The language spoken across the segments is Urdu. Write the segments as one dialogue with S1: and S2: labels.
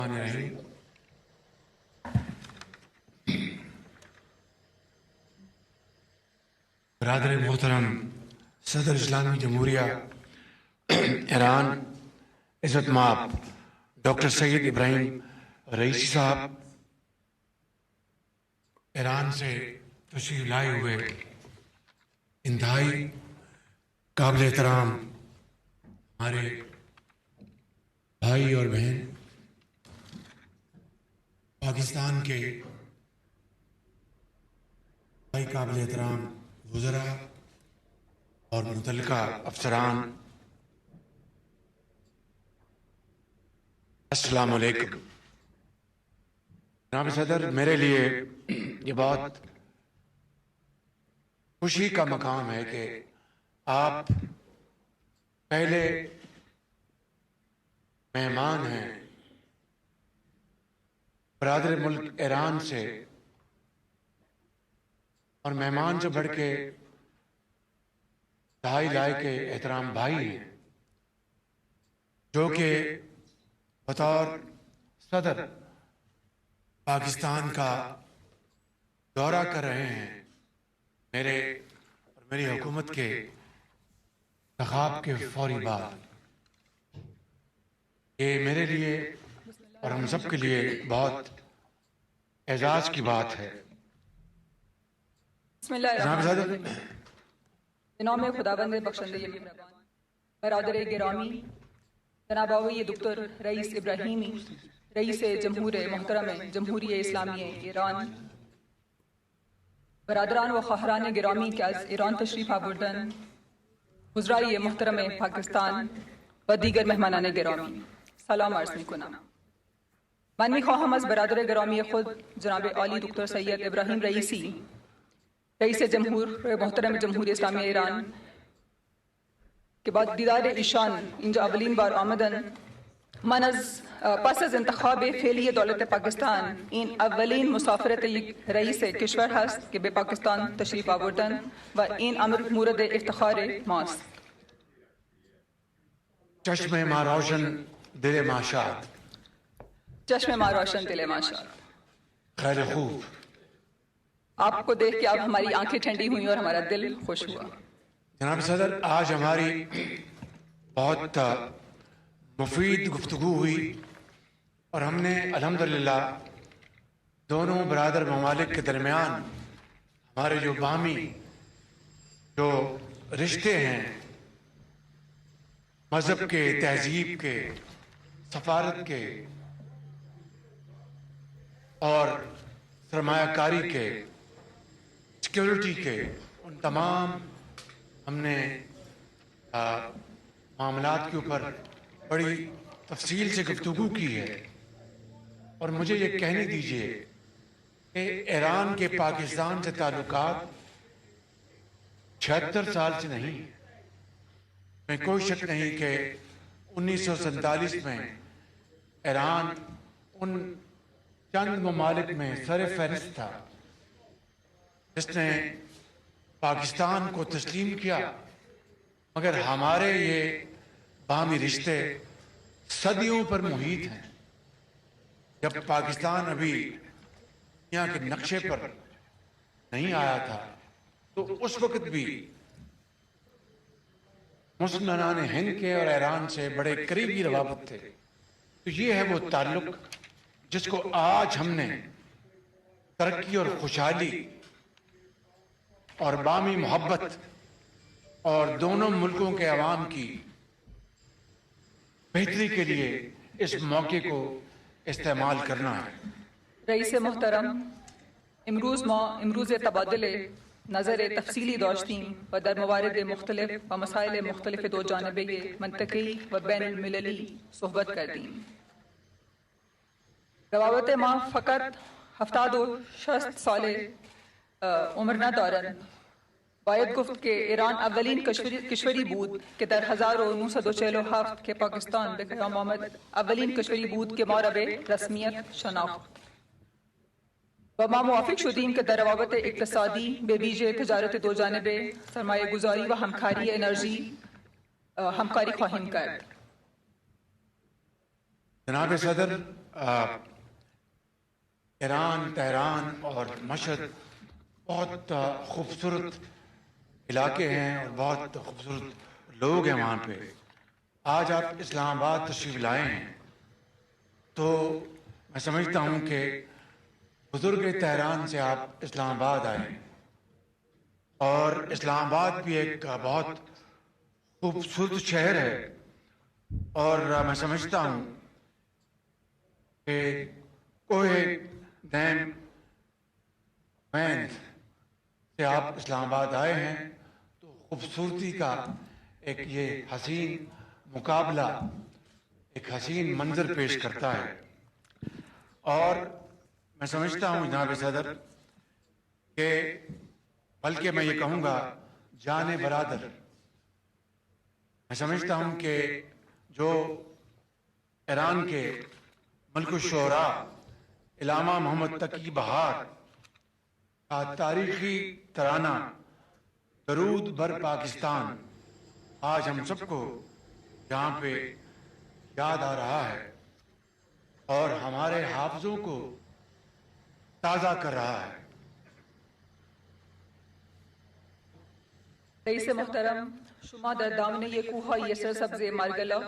S1: الرحیم۔ برادر محترم صدر اسلامی جمہوریہ ایران عزت مآب ڈاکٹر سید ابراہیم رئیسی صاحب، ایران سے تشریف لائے ہوئے انتہائی قابل احترام ہمارے بھائی اور بہن، پاکستان کے بھائی قابل احترام وزراء اور متعلقہ افسران، السلام علیکم۔ جناب صدر، میرے لیے یہ بہت خوشی کا مقام ہے کہ آپ پہلے مہمان ہیں برادر ملک ایران سے، اور مہمان سے بڑھ کے دہائی لائے کے احترام بھائی ہیں، جو کہ بطور صدر پاکستان کا دورہ کر رہے ہیں میرے اور میری حکومت کے انتخاب کے فوری بعد۔ یہ میرے لیے اور ہم سب کے لیے بہت اعزاز کی بات ہے۔
S2: بسم اللہ الرحمن الرحیم۔ بنام خداوند بخشنده مهربان، برادر گرامی جناب آقای دکتر رئیس ابراهیمی، رئیس جمهور محترم جمهوری اسلامی ایران، برادران و خواهران گرامی که از ایران تشریف آوردند، وزرای محترم پاکستان و دیگر مهمانان گرامی، سلام عرض می‌کنم. من می‌خواهم از برادر گرامی خود جناب عالی دکتر سید ابراهیم رئیسی، رئیس جمهور محترم جمهوری اسلامی ایران که با دیدار ایشان اینجا اولین بار آمدن، من پس از انتخاب فعلی دولت پاکستان این اولین مسافرت یک رئیس کشور هست که به پاکستان تشریف آوردن و این امر مورد افتخار ماست.
S1: چشم ما روشن دل ما شاد،
S2: چشم ما روشن دل ما شاد۔
S1: خیر خوب۔
S2: آپ کو دیکھ کے اب ہماری آنکھیں ٹھنڈی ہوئیں اور ہمارا دل خوش ہوا۔
S1: جناب صدر، آج ہماری بہت مفید گفتگو ہوئی اور ہم نے الحمدللہ دونوں برادر ممالک کے درمیان ہمارے جو باہمی جو رشتے ہیں، مذہب کے، تہذیب کے، سفارت کے اور سرمایہ کاری کے، سیکیورٹی کے، ان تمام ہم نے معاملات کے اوپر بڑی تفصیل سے گفتگو کی ہے۔ اور مجھے یہ کہنے دیجئے کہ ایران کے پاکستان سے تعلقات 76 سال سے نہیں ہیں۔ میں کوئی شک نہیں کہ 1947 میں ایران ان چند ممالک میں سر فہرست تھا جس نے پاکستان کو تسلیم کیا، مگر ہمارے یہ باہمی رشتے صدیوں پر محیط ہیں۔ جب پاکستان ابھی دنیا کے نقشے پر نہیں آیا تھا تو اس وقت بھی مسلمانان ہند کے اور ایران سے بڑے قریبی روابط تھے۔ تو یہ ہے وہ تعلق جس کو آج ہم نے ترقی اور خوشحالی اور باہمی محبت اور دونوں ملکوں کے عوام کی بہتری کے لیے اس موقع کو استعمال کرنا ہے۔
S2: رئیس محترم، امروز تبادل نظر تفصیلی داشتیم و در موارد مختلف و مسائل مختلف دو جانبه منطقی و بین المللی صحبت کردیم۔ روابط ما فقط 70 و 60 سال عمر ندارند. باید گفت که ایران اولین کشوری بود که در 1947 که پاکستان به قیام آمد اولین کشوری بود که ما را به رسمیت شناخت و ما موافق شدیم که در روابط اقتصادی به ویژه تجارت دو جانبه، سرمایه گذاری و همکاری انرژی همکاری خواهیم کرد۔
S1: جناب صدر، ایران، تہران اور مشہد بہت خوبصورت علاقے ہیں اور بہت خوبصورت لوگ ہیں وہاں پہ. آج آپ اسلام آباد تشریف لائے ہیں تو میں سمجھتا ہوں کہ بزرگ تہران سے آپ اسلام آباد آئے ہیں، اور اسلام آباد بھی ایک بہت خوبصورت شہر ہے. اور میں سمجھتا ہوں کہ کوہ دیم ویند سے آپ اسلام آباد آئے ہیں تو خوبصورتی کا ایک یہ حسین مقابلہ، ایک حسین منظر پیش کرتا ہے. اور میں سمجھتا ہوں جناب صدر کہ بلکہ میں یہ کہوں گا جان برادر، میں سمجھتا ہوں کہ جو ایران کے ملک الشعراء علامہ محمد تقی بہار کا تاریخی ترانہ درود بر پاکستان آج ہم سب کو یہاں پہ یاد آ رہا ہے اور ہمارے حافظوں کو تازہ کر رہا ہے.
S2: رئیس محترم، شما در دامنه یک کوههای سرسبز مارگلا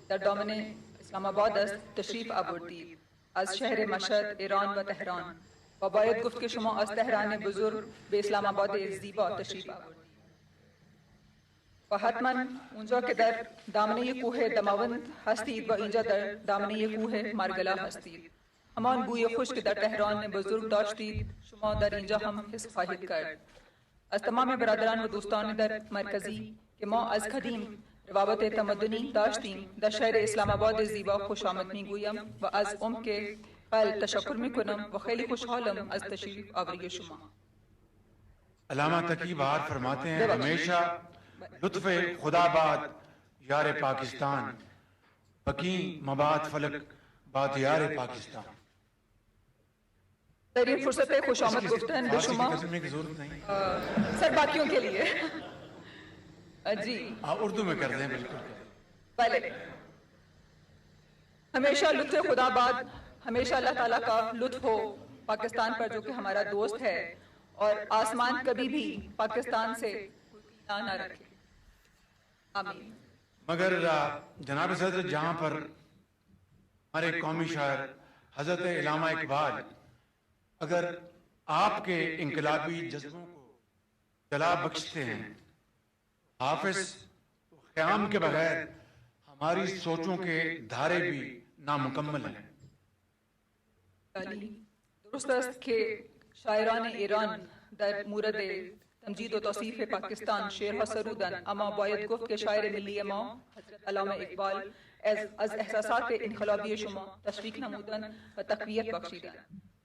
S2: در دامنه اسلام آباد است تشریف آوردید از شهر مشهد، ایران و تهران، و باید گفت که شما از تهران بزرگ به اسلام آباد زیبا تشریف آوردید و حتما اونجا که در دامنه کوه دماوند هستید و اینجا در دامنه کوه مارگلا هستید، همان بوی خوش که در تهران بزرگ داشتید شما در اینجا هم حس خواهید کرد. از تمام برادران و دوستان در مرکزی که ما از قدیم روابط تمدنی داشتیم در شهر اسلام آباد زیبا خوش آمد میگویم و از عمق قلب تشکر میکنم و خیلی خوشحالم از تشریف آوری شما.
S1: علامہ تقی بہار فرماتے ہیں ہمیشہ لطف خدا باد یار پاکستان، بقی مباد فلک باد یار پاکستان.
S2: در این فرصت خوش آمد گفتن به شما سر باقیوں کے لیے جی
S1: اردو میں کر دیں. بالکل
S2: بلے. ہمیشہ لطف خدا باد، ہمیشہ اللہ تعالیٰ کا لطف ہو پاکستان پر جو کہ ہمارا دوست ہے، اور آسمان کبھی بھی پاکستان سے نہ رکھے. آمین.
S1: مگر جناب صدر، جہاں پر ہمارے قومی شاعر حضرت علامہ اقبال اگر آپ کے انقلابی جذبوں کو جلا بخشتے ہیں، حافظ قیام کے بغیر ہماری سوچوں کے دھارے بھی نامکمل ہیں.
S2: درست است که شاعران ایران در مورد تمجید و توصیف پاکستان شعرها سرودن، اما باید گفت که شاعر ملی ما حضرت علامه اقبال از احساسات انقلابی شما تشویق نمودن و تقویت بخشیدن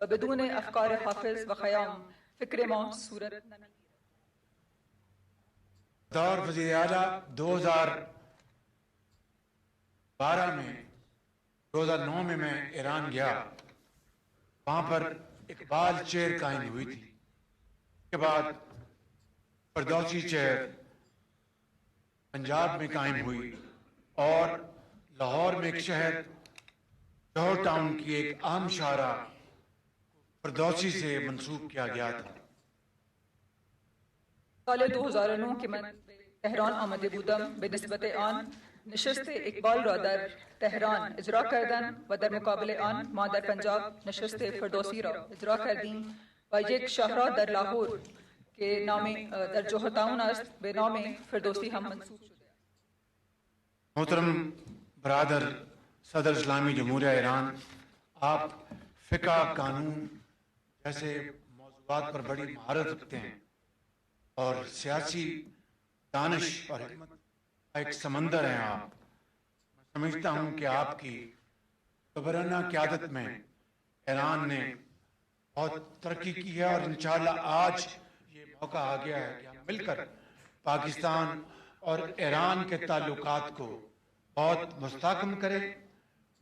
S2: و بدون افکار حافظ و خیام فکر ما صورت نمیگیرد.
S1: دور وزیر اعلیٰ 2009 میں ایران گیا، وہاں پر اقبال چیئر قائم ہوئی تھی. اس کے بعد فردوسی چیئر پنجاب میں قائم ہوئی، اور لاہور میں ایک شہر جوہر ٹاؤن کی ایک اہم شاعرہ فردوسی سے منسوب کیا گیا تھا.
S2: سال 2009 که من به تهران آمده بودم، به نسبت آن نشست اقبال را در تهران اجرا کردن و در مقابل آن ما در پنجاب نشست فردوسی را اجرا کردیم و یک شاهراه در لاهور که نام در جوهر ٹاؤن است به نام فردوسی هم منسوب شده.
S1: محترم برادر صدر اسلامی جمہوریہ ایران، آپ فقہ، قانون جیسے موضوعات پر بڑی مہارت رکھتے ہیں اور سیاسی دانش اور حکمت کا ایک سمندر ہیں. آپ، میں سمجھتا ہوں کہ آپ کی سبرانہ قیادت میں ایران نے بہت ترقی کی ہے، اور انشاءاللہ آج یہ موقع آ گیا ہے کہ ہم مل کر پاکستان اور ایران کے تعلقات کو بہت مستحکم کریں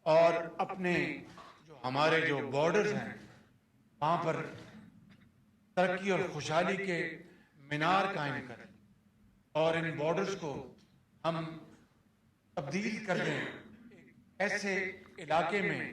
S1: اور اپنے ہمارے جو بارڈرز ہیں وہاں پر ترقی اور خوشحالی کے مینار قائم کریں، اور ان بارڈرز کو ہم تبدیل کر دیں ایک ایسے علاقے میں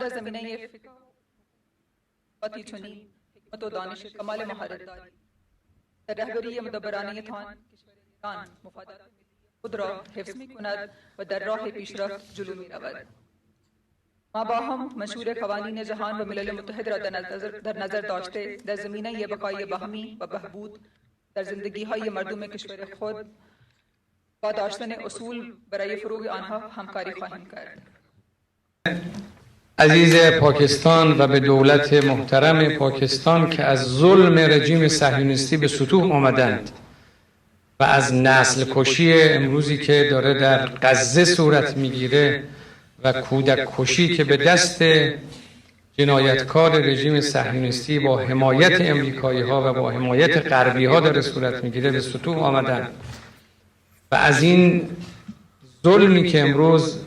S2: در زمینه فکر قاطی چنی حکمت و دانش کمال مهارت داری در رهبری مدبرانه تان کشور ایران مفادات خود را حفظ می کند و در راه پیشرفت جلو می رود. ما با هم منشور قوانین جهان و ملل متحد را در نظر داشته در زمینه بقای باهمی و بهبود در زندگی های مردم کشور خود با داشتن اصول برای فروغ آنها همکاری خواهیم کرد.
S3: عزیز پاکستان و به دولت محترم پاکستان که از ظلم رژیم صهیونیستی به سطوح آمدند و از نسل کشی امروزی که داره در غزه صورت میگیره و کودک کشی که به دست جنایتکار رژیم صهیونیستی با حمایت امریکایی ها و با حمایت غربی ها داره صورت میگیره به سطوح آمدند و از این ظلمی که امروز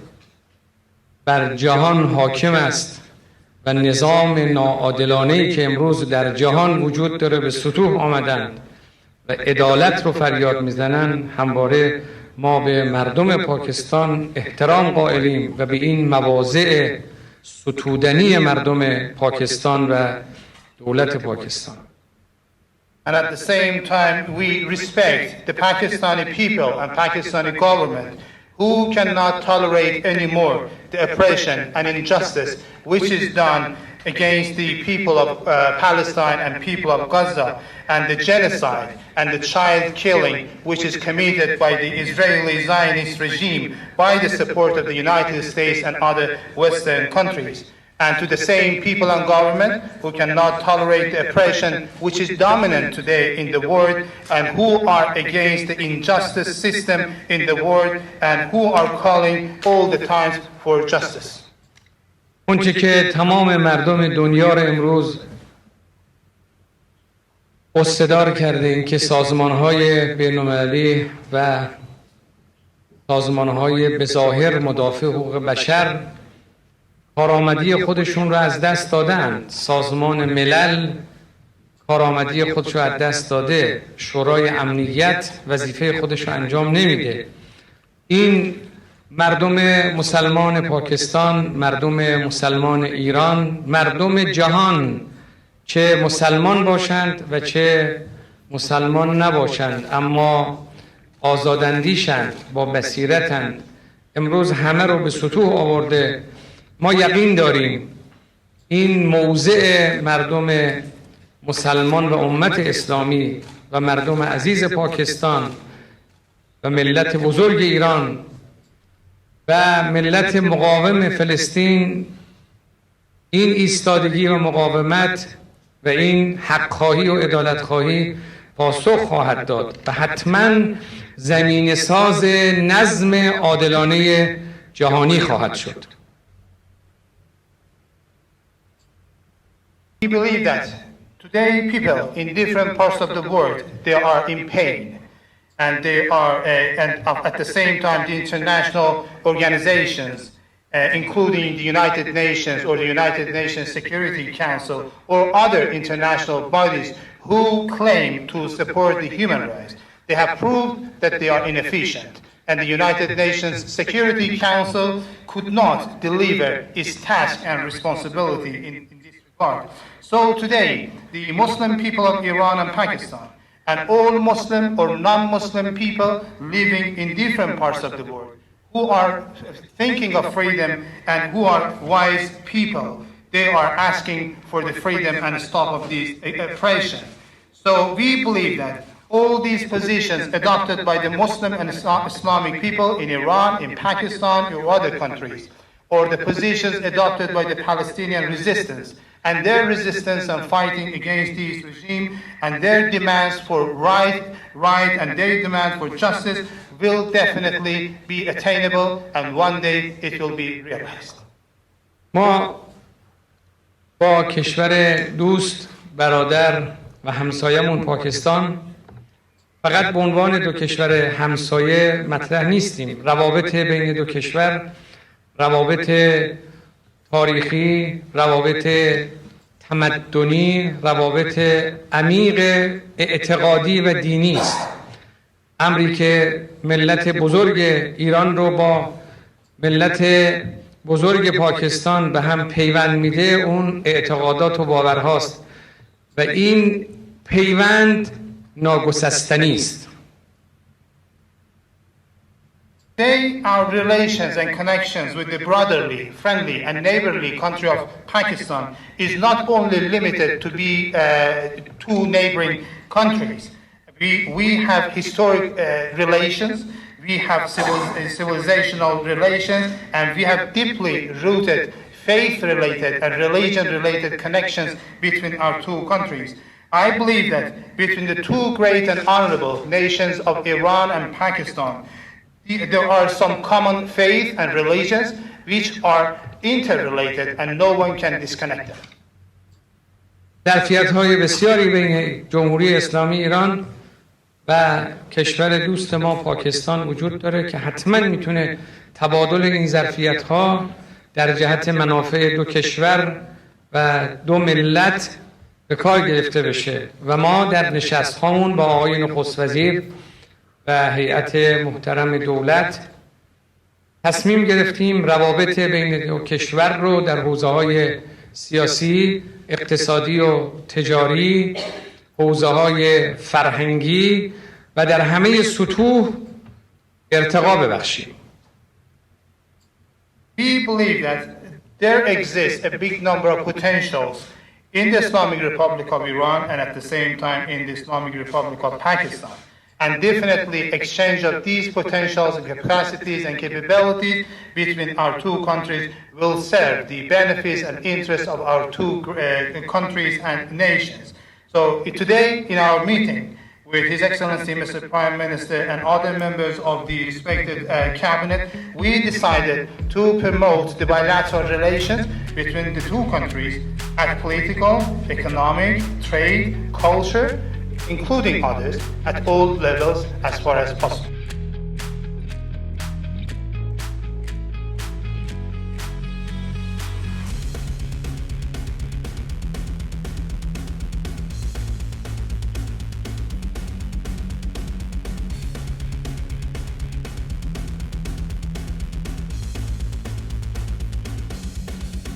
S3: بر جهان حاکم است و نظام ناعادلانه‌ای که امروز در جهان وجود داره به سطوح آمدن و عدالت رو فریاد میزنن، همواره ما به مردم پاکستان احترام قائلیم و به این مواضع ستودنی مردم پاکستان و دولت Pakistan.
S4: And at the same time, we respect the Pakistani people and Pakistani government who cannot tolerate anymore the oppression and injustice which is done against the people of Palestine and people of Gaza, and the genocide and the child killing which is committed by the Israeli Zionist regime by the support of the United States and other Western countries. And to the same people and government who cannot tolerate the oppression which is dominant today in the world and who are against the injustice system in the world and who are calling all the times for justice.
S3: اونچه که تمام مردم دنیا را امروز استدار کرده این که سازمان‌های بین‌المللی و سازمان‌های به ظاهر مدافع حقوق بشر کارآمدی خودشون رو از دست دادن. سازمان ملل کارآمدی خودش رو از دست داده، شورای امنیت وظیفه خودش رو انجام نمیده. این مردم مسلمان پاکستان، مردم مسلمان ایران، مردم جهان، چه مسلمان باشند و چه مسلمان نباشند، اما آزاداندیشند، با بصیرتند، امروز همه رو به سطوح آورده. ما یقین داریم این موضع مردم مسلمان و امت اسلامی و مردم عزیز پاکستان و ملت بزرگ ایران و ملت مقاوم فلسطین این ایستادگی و مقاومت و این حق‌خواهی و عدالت‌خواهی پاسخ خواهد داد و حتما زمین ساز نظم عادلانه جهانی خواهد شد.
S4: We believe that today people in different parts of the world, they are in pain. And they are, and at the same time, the international organizations, including the United Nations or the United Nations Security Council or other international bodies who claim to support the human rights, they have proved that they are inefficient. And the United Nations Security Council could not deliver its task and responsibility in this regard. So today, the Muslim people of Iran and Pakistan and all Muslim or non-Muslim people living in different parts of the world who are thinking of freedom and who are wise people, they are asking for the freedom and stop of this oppression. So we believe that all these positions adopted by the Muslim and Islamic people in Iran, in Pakistan, or other countries, or the positions adopted by the Palestinian resistance, and their resistance and fighting against this regime and their demands for right and their demand for justice will definitely be attainable and one day it will be realized.
S3: ما با کشور دوست برادر و همسایمون پاکستان فقط به عنوان دو کشور همسایه مطرح نیستیم. روابط بین دو کشور روابط تاریخی، روابط تمدنی، روابط عمیق اعتقادی و دینی است. امری که ملت بزرگ ایران رو با ملت بزرگ پاکستان به هم پیوند میده اون اعتقادات و باورهاست و این پیوند ناگسستنی است.
S4: Today, our relations and connections with the brotherly, friendly, and neighborly country of Pakistan is not only limited to be two neighboring countries. We have historic relations, we have civilizational relations, and we have deeply rooted faith-related and religion-related connections between our two countries. I believe that between the two great and honorable nations of Iran and Pakistan, there are some common faith and religions which are interrelated and no one can disconnect them.
S3: ظرفیت‌های بسیاری بین جمهوری اسلامی ایران و کشور دوست ما پاکستان وجود داره که حتما میتونه تبادل این ظرفیت‌ها در جهت منافع دو کشور و دو ملت به کار گرفته بشه و ما در نشست‌هامون با آقای نخست وزیر و هیئت محترم دولت تصمیم گرفتیم روابط بین دو کشور رو در حوزه‌های سیاسی، اقتصادی و تجاری، حوزه‌های فرهنگی و در همه سطوح ارتقا ببخشیم.
S4: We believe that there exists a big number of potentials in the Islamic Republic of Iran and at the same time in the Islamic Republic of Pakistan. And definitely exchange of these potentials and capacities and capabilities between our two countries will serve the benefits and interests of our two countries and nations. So today in our meeting with His Excellency Mr. Prime Minister and other members of the respected cabinet, we decided to promote the bilateral relations between the two countries at political, economic, trade, culture, including others, at all levels as far as possible.